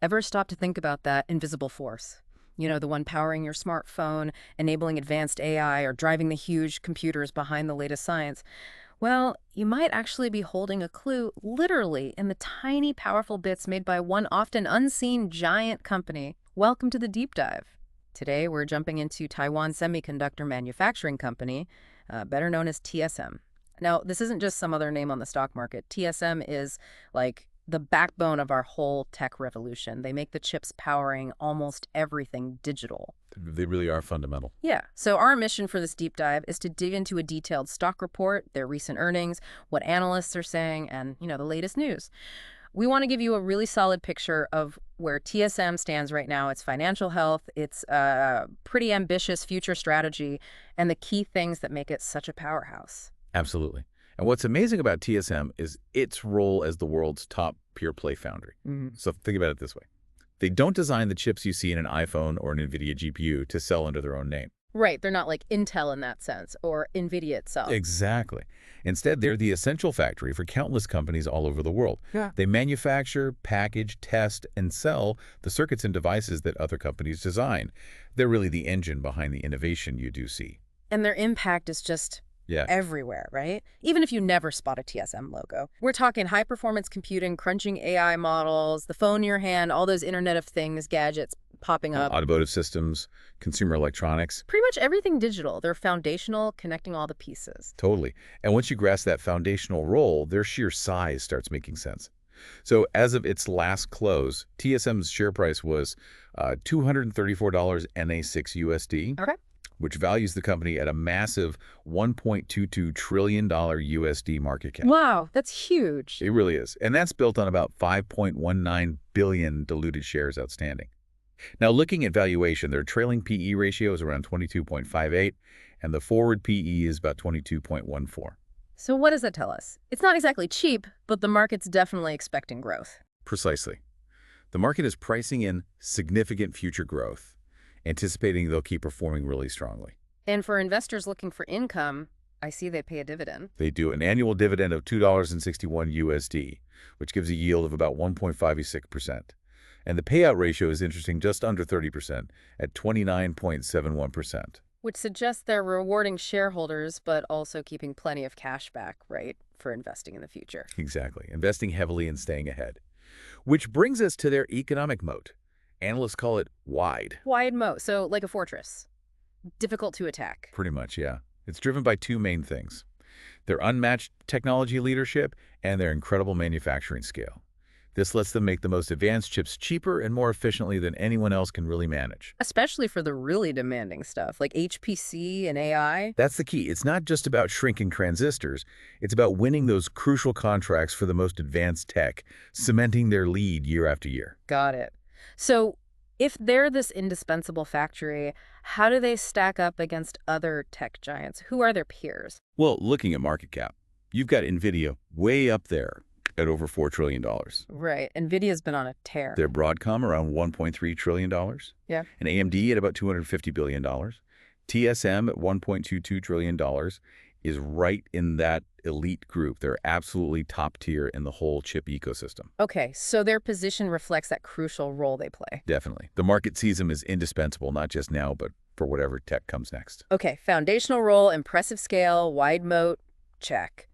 Ever stop to think about that invisible force? You know, the one powering your smartphone, enabling advanced AI, or driving the huge computers behind the latest science. Well, you might actually be holding a clue literally in the tiny, powerful bits made by one often unseen giant company. Welcome to the deep dive. Today, we're jumping into Taiwan Semiconductor Manufacturing Company, better known as TSM. Now, this isn't just some other name on the stock market. TSM is like the backbone of our whole tech revolution. They make the chips powering almost everything digital. They really are fundamental. Yeah. So our mission for this deep dive is to dig into a detailed stock report, their recent earnings, what analysts are saying, and, the latest news. We want to give you a really solid picture of where TSM stands right now, its financial health, its pretty ambitious future strategy, and the key things that make it such a powerhouse. Absolutely. And what's amazing about TSM is its role as the world's top pure-play foundry. So think about it this way. They don't design the chips you see in an iPhone or an NVIDIA GPU to sell under their own name. Right. They're not like Intel in that sense, or NVIDIA itself. Exactly. Instead, they're the essential factory for countless companies all over the world. Yeah. They manufacture, package, test, and sell the circuits and devices that other companies design. They're really the engine behind the innovation you do see. And their impact is just everywhere, right? Even if you never spot a TSM logo. We're talking high-performance computing, crunching AI models, the phone in your hand, all those Internet of Things gadgets popping up. Automotive systems, consumer electronics. Pretty much everything digital. They're foundational, connecting all the pieces. Totally. And once you grasp that foundational role, their sheer size starts making sense. So as of its last close, TSM's share price was $234 NA6 USD. Okay. Which values the company at a massive $1.22 trillion USD market cap. Wow, that's huge. It really is. And that's built on about 5.19 billion diluted shares outstanding. Now, looking at valuation, their trailing PE ratio is around 22.58, and the forward PE is about 22.14. So what does that tell us? It's not exactly cheap, but the market's definitely expecting growth. Precisely. The market is pricing in significant future growth, anticipating they'll keep performing really strongly. And for investors looking for income, I see they pay a dividend. They do an annual dividend of $2.61 USD, which gives a yield of about 1.56%. And the payout ratio is interesting, just under 30% at 29.71%. Which suggests they're rewarding shareholders, but also keeping plenty of cash back, right, for investing in the future. Exactly. Investing heavily and staying ahead. Which brings us to their economic moat. Analysts call it wide. Wide moat, so like a fortress. Difficult to attack. Pretty much, yeah. It's driven by two main things: their unmatched technology leadership and their incredible manufacturing scale. This lets them make the most advanced chips cheaper and more efficiently than anyone else can really manage. Especially for the really demanding stuff, like HPC and AI. That's the key. It's not just about shrinking transistors. It's about winning those crucial contracts for the most advanced tech, cementing their lead year after year. Got it. So if they're this indispensable factory, how do they stack up against other tech giants? Who are their peers? Well, looking at market cap, you've got NVIDIA way up there at over $4 trillion. Right. NVIDIA's been on a tear. Their Broadcom around $1.3 trillion. Yeah. And AMD at about $250 billion. TSM at $1.22 trillion is right in that elite group. They're absolutely top tier in the whole chip ecosystem. Okay, so their position reflects that crucial role they play. Definitely. The market sees them as indispensable, not just now, but for whatever tech comes next. Okay, foundational role, impressive scale, wide moat, check.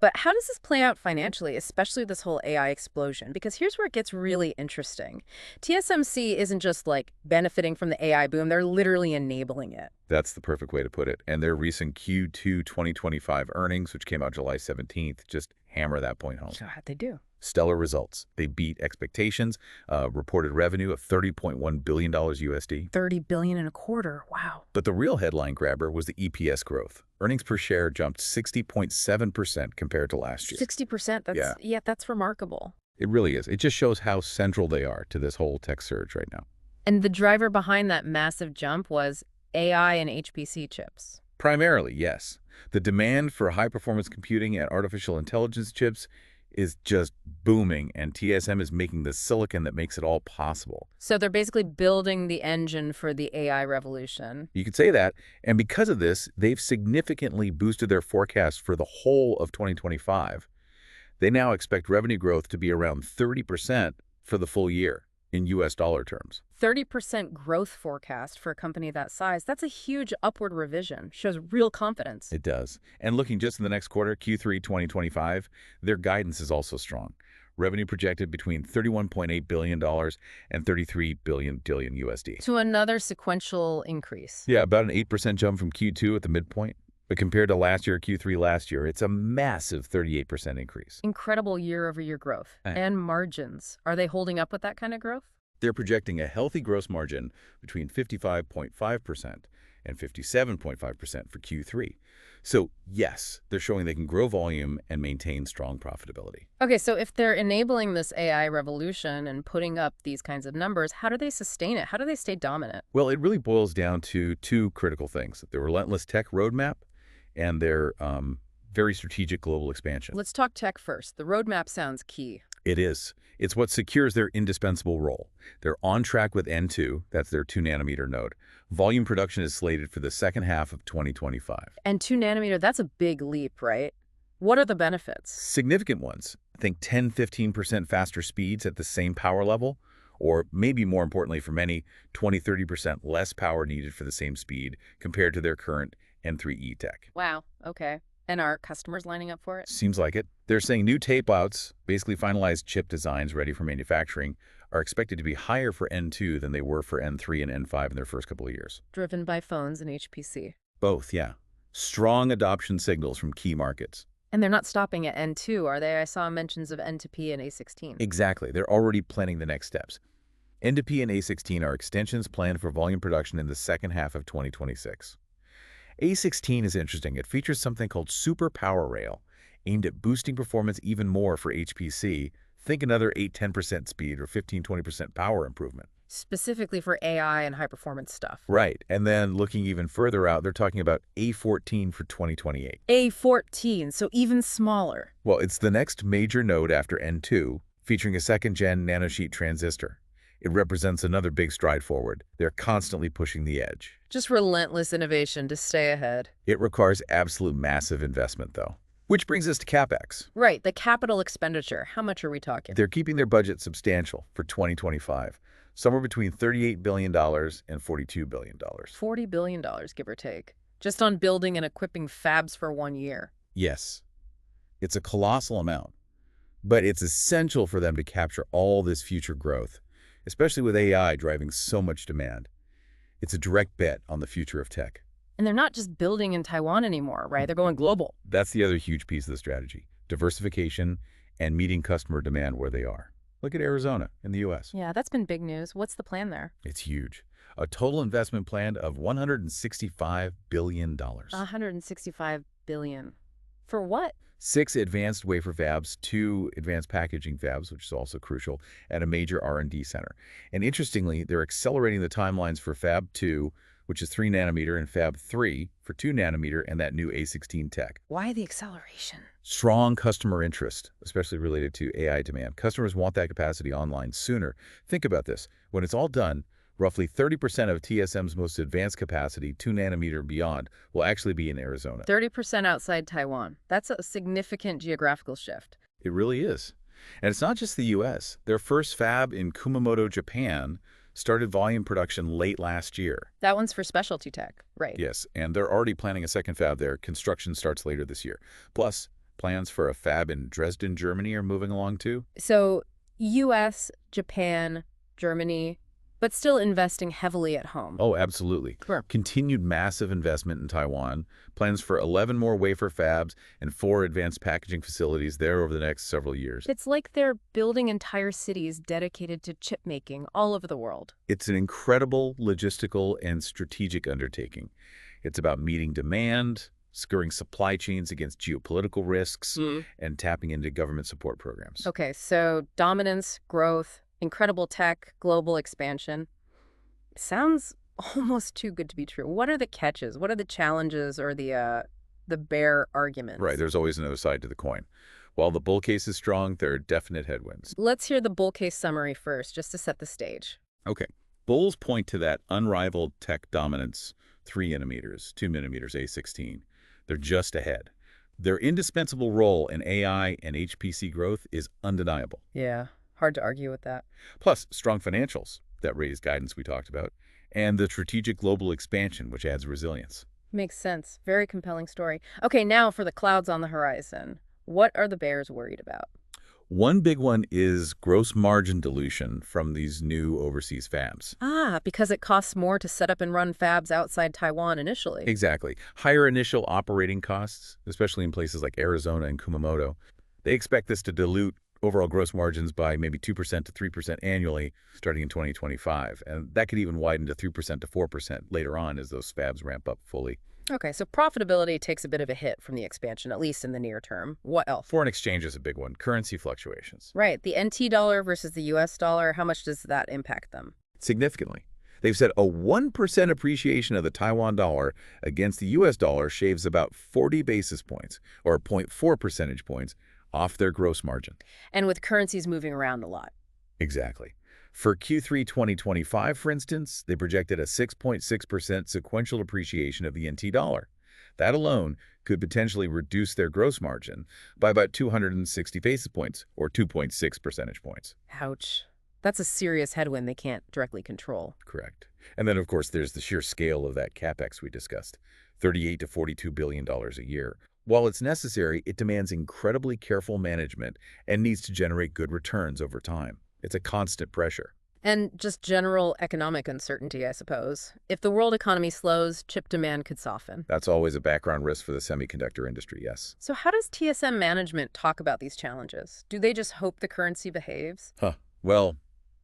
But how does this play out financially, especially this whole AI explosion? Because here's where it gets really interesting. TSMC isn't just like benefiting from the AI boom, they're literally enabling it. That's the perfect way to put it. And their recent Q2 2025 earnings, which came out July 17th, just hammer that point home. So how'd they do? Stellar results. They beat expectations, reported revenue of $30.1 billion USD. $30 billion in a quarter, wow. But the real headline grabber was the EPS growth. Earnings per share jumped 60.7% compared to last year. 60%? That's remarkable. It really is. It just shows how central they are to this whole tech surge right now. And the driver behind that massive jump was AI and HPC chips. Primarily, yes. The demand for high-performance computing and artificial intelligence chips is just booming, and TSM is making the silicon that makes it all possible. So they're basically building the engine for the AI revolution. You could say that, and because of this, they've significantly boosted their forecast for the whole of 2025. They now expect revenue growth to be around 30% for the full year. in U.S. dollar terms. 30% growth forecast for a company that size. That's a huge upward revision. Shows real confidence. It does. And looking just in the next quarter, Q3 2025, their guidance is also strong. Revenue projected between $31.8 billion and $33 billion USD. To another sequential increase. Yeah, about an 8% jump from Q2 at the midpoint. But compared to last year, Q3 last year, it's a massive 38% increase. Incredible year-over-year growth. And margins. Are they holding up with that kind of growth? They're projecting a healthy gross margin between 55.5% and 57.5% for Q3. So yes, they're showing they can grow volume and maintain strong profitability. Okay, so if they're enabling this AI revolution and putting up these kinds of numbers, how do they sustain it? How do they stay dominant? Well, it really boils down to two critical things: their relentless tech roadmap and their very strategic global expansion. Let's talk tech first. The roadmap sounds key. It is. It's what secures their indispensable role. They're on track with N2, that's their 2-nanometer node. Volume production is slated for the second half of 2025. And 2-nanometer, that's a big leap, right? What are the benefits? Significant ones. I think 10–15% faster speeds at the same power level, or maybe more importantly for many, 20–30% less power needed for the same speed compared to their current N3E tech. Wow, okay. And are customers lining up for it? Seems like it. They're saying new tape-outs, basically finalized chip designs ready for manufacturing, are expected to be higher for N2 than they were for N3 and N5 in their first couple of years. Driven by phones and HPC. Both, yeah. Strong adoption signals from key markets. And they're not stopping at N2, are they? I saw mentions of N2P and A16. Exactly. They're already planning the next steps. N2P and A16 are extensions planned for volume production in the second half of 2026. A16 is interesting. It features something called Super Power Rail, aimed at boosting performance even more for HPC. Think another 8–10% speed or 15–20% power improvement. Specifically for AI and high-performance stuff. Right. And then looking even further out, they're talking about A14 for 2028. A14, so even smaller. Well, it's the next major node after N2, featuring a second-gen nanosheet transistor. It represents another big stride forward. They're constantly pushing the edge. Just relentless innovation to stay ahead. It requires absolute massive investment, though. Which brings us to CapEx. Right, the capital expenditure. How much are we talking? They're keeping their budget substantial for 2025, somewhere between $38 billion and $42 billion. $40 billion, give or take, just on building and equipping fabs for 1 year. Yes, it's a colossal amount, but it's essential for them to capture all this future growth, especially with AI driving so much demand. It's a direct bet on the future of tech. And they're not just building in Taiwan anymore, right? They're going global. That's the other huge piece of the strategy: diversification and meeting customer demand where they are. Look at Arizona in the U.S. Yeah, that's been big news. What's the plan there? It's huge. A total investment plan of $165 billion. $165 billion. For what? 6 advanced wafer fabs, 2 advanced packaging fabs, which is also crucial, and a major R&D center. And interestingly, they're accelerating the timelines for Fab 2, which is 3-nanometer, and Fab 3 for 2-nanometer and that new A16 tech. Why the acceleration? Strong customer interest, especially related to AI demand. Customers want that capacity online sooner. Think about this. When it's all done, roughly 30% of TSM's most advanced capacity, 2-nanometer and beyond, will actually be in Arizona. 30% outside Taiwan. That's a significant geographical shift. It really is. And it's not just the U.S. Their first fab in Kumamoto, Japan, started volume production late last year. That one's for specialty tech, right? Yes, and they're already planning a second fab there. Construction starts later this year. Plus, plans for a fab in Dresden, Germany are moving along too. So, U.S., Japan, Germany, but still investing heavily at home. Oh, absolutely. Sure. Continued massive investment in Taiwan, plans for 11 more wafer fabs and 4 advanced packaging facilities there over the next several years. It's like they're building entire cities dedicated to chip making all over the world. It's an incredible logistical and strategic undertaking. It's about meeting demand, securing supply chains against geopolitical risks, and tapping into government support programs. Okay, so dominance, growth, incredible tech, global expansion. Sounds almost too good to be true. What are the catches? What are the challenges or the bear arguments? Right, there's always another side to the coin. While the bull case is strong, there are definite headwinds. Let's hear the bull case summary first, just to set the stage. Okay. Bulls point to that unrivaled tech dominance, 3-nanometers, 2-nanometers, A16. They're just ahead. Their indispensable role in AI and HPC growth is undeniable. Yeah. Hard to argue with that. Plus, strong financials that raise guidance we talked about, and the strategic global expansion, which adds resilience. Makes sense. Very compelling story. Okay, now for the clouds on the horizon. What are the bears worried about? One big one is gross margin dilution from these new overseas fabs. Ah, because it costs more to set up and run fabs outside Taiwan initially. Exactly. Higher initial operating costs, especially in places like Arizona and Kumamoto. They expect this to dilute overall gross margins by maybe 2% to 3% annually starting in 2025. And that could even widen to 3% to 4% later on as those fabs ramp up fully. Okay, so profitability takes a bit of a hit from the expansion, at least in the near term. What else? Foreign exchange is a big one. Currency fluctuations. Right, the NT dollar versus the US dollar, how much does that impact them? Significantly. They've said a 1% appreciation of the Taiwan dollar against the US dollar shaves about 40 basis points, or zero point 0.4 percentage points, off their gross margin. And with currencies moving around a lot. Exactly. For Q3 2025, for instance, they projected a 6.6% sequential appreciation of the NT dollar. That alone could potentially reduce their gross margin by about 260 basis points, or 2.6 percentage points. Ouch. That's a serious headwind they can't directly control. Correct. And then, of course, there's the sheer scale of that capex we discussed, $38 to $42 billion a year. While it's necessary, it demands incredibly careful management and needs to generate good returns over time. It's a constant pressure. And just general economic uncertainty, I suppose. If the world economy slows, chip demand could soften. That's always a background risk for the semiconductor industry, yes. So how does TSM management talk about these challenges? Do they just hope the currency behaves? Well,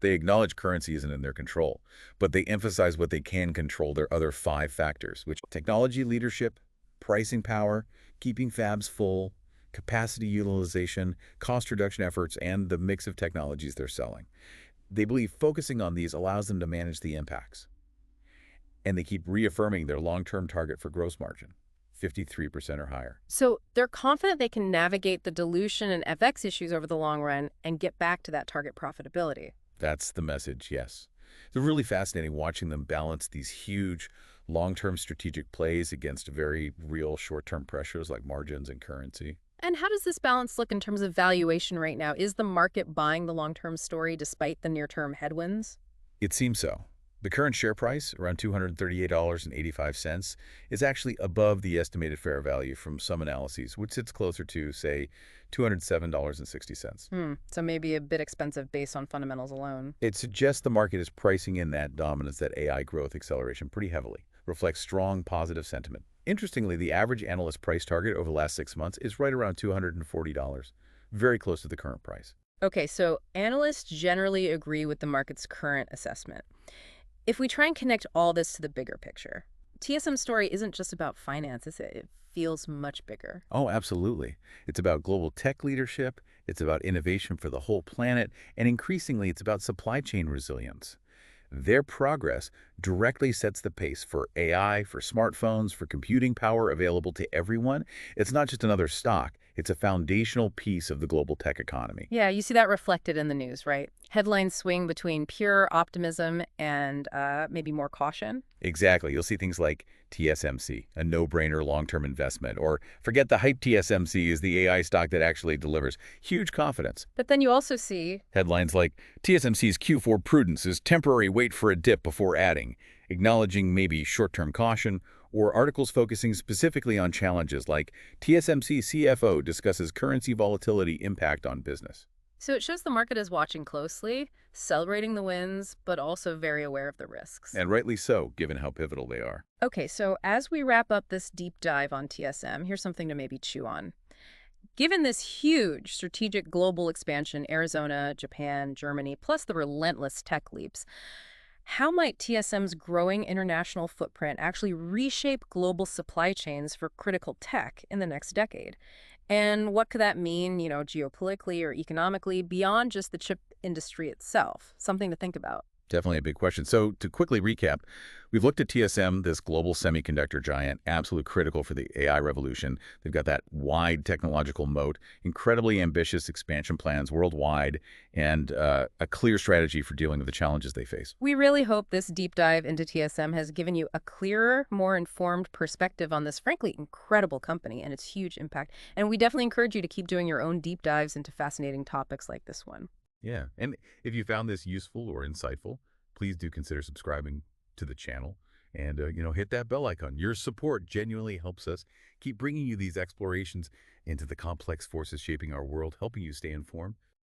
they acknowledge currency isn't in their control, but they emphasize what they can control, their other five factors, which technology leadership, pricing power, keeping fabs full, capacity utilization, cost reduction efforts, and the mix of technologies they're selling. They believe focusing on these allows them to manage the impacts. And they keep reaffirming their long-term target for gross margin, 53% or higher. So they're confident they can navigate the dilution and FX issues over the long run and get back to that target profitability. That's the message, yes. It's really fascinating watching them balance these huge long-term strategic plays against very real short-term pressures like margins and currency. And how does this balance look in terms of valuation right now? Is the market buying the long-term story despite the near-term headwinds? It seems so. The current share price, around $238.85, is actually above the estimated fair value from some analyses, which sits closer to, say, $207.60. So maybe a bit expensive based on fundamentals alone. It suggests the market is pricing in that dominance, that AI growth acceleration pretty heavily, reflects strong positive sentiment. Interestingly, the average analyst price target over the last 6 months is right around $240, very close to the current price. Okay, so analysts generally agree with the market's current assessment. If we try and connect all this to the bigger picture, TSM's story isn't just about finance, is it? It feels much bigger. Oh, absolutely. It's about global tech leadership, it's about innovation for the whole planet, and increasingly it's about supply chain resilience. Their progress directly sets the pace for AI, for smartphones, for computing power available to everyone. It's not just another stock. It's a foundational piece of the global tech economy. Yeah, you see that reflected in the news, right? Headlines swing between pure optimism and maybe more caution. Exactly. You'll see things like TSMC, a no-brainer long-term investment, or forget the hype TSMC is the AI stock that actually delivers. Huge confidence. But then you also see Headlines like TSMC's Q4 prudence is temporary wait for a dip before adding, acknowledging maybe short-term caution, or articles focusing specifically on challenges like TSMC CFO discusses currency volatility impact on business. So it shows the market is watching closely, celebrating the wins, but also very aware of the risks. And rightly so, given how pivotal they are. Okay, so as we wrap up this deep dive on TSM, here's something to maybe chew on. Given this huge strategic global expansion, Arizona, Japan, Germany, plus the relentless tech leaps, how might TSM's growing international footprint actually reshape global supply chains for critical tech in the next decade? And what could that mean, geopolitically or economically beyond just the chip industry itself? Something to think about. Definitely a big question. So to quickly recap, we've looked at TSM, this global semiconductor giant, absolute critical for the AI revolution. They've got that wide technological moat, incredibly ambitious expansion plans worldwide, and a clear strategy for dealing with the challenges they face. We really hope this deep dive into TSM has given you a clearer, more informed perspective on this frankly incredible company and its huge impact. And we definitely encourage you to keep doing your own deep dives into fascinating topics like this one. Yeah. And if you found this useful or insightful, please do consider subscribing to the channel and, hit that bell icon. Your support genuinely helps us keep bringing you these explorations into the complex forces shaping our world, helping you stay informed